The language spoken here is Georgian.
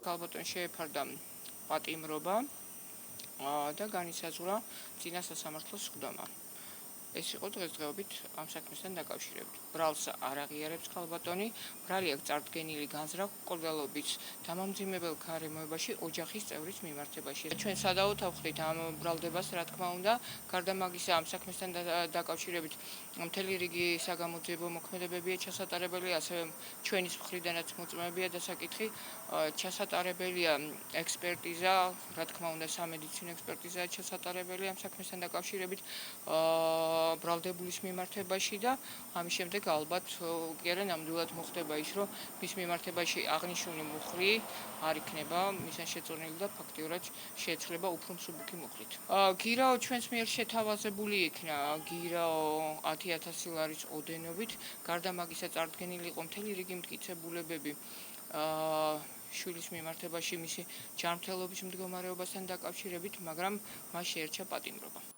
ქალბატონს შეეფარდა პატიმრობა და განისაზღვრა წინა სასამართლოს სხდომა. ეს იყო დღესდღეობით ამ საქმესთან დაკავშირებით. ბრალს არ აღიარებს ქალბატონი, ბრალი აქვს წარდგენილი განზრახ მკვლელობის დამამძიმებელ გარემოებაში ოჯახის წევრის მიმართებაში. ჩვენ სადავოდ ავხდით ამ ბრალდებას, რა თქმა უნდა, გარდა მაგისა ამ საქმესთან დაკავშირებით მთელი რიგი საგამოძიებო მოქმედებებია ჩასატარებელი, ასევე ჩვენის მხრიდანაც მოწმეებია დასაკითხი, ჩასატარებელია ექსპერტიზა, რა თქმა უნდა, სამედიცინო ექსპერტიზაა ჩასატარებელი ამ საქმესთან დაკავშირებით. ბრალდებულის მიმართებაში და ამის შემდეგ ალბათ კი არა ნამდვილად მოხდება ის, რომ მის მიმართებაში აღნიშნული მუხლი არ იქნება მიზანშეწონილი და ფაქტიურად შეეცვლება უფრო მსუბუქი მუხლით. გირაო ჩვენს მიერ შეთავაზებული იქნა გირაო 10,000 ლარის ოდენობით, გარდა მაგისა წარდგენილი იყო მთელი რიგი მტკიცებულებები შვილის მიმართებაში მისი ჯანმრთელობის მდგომარეობასთან დაკავშირებით, მაგრამ მას შეერჩა პატიმრობა.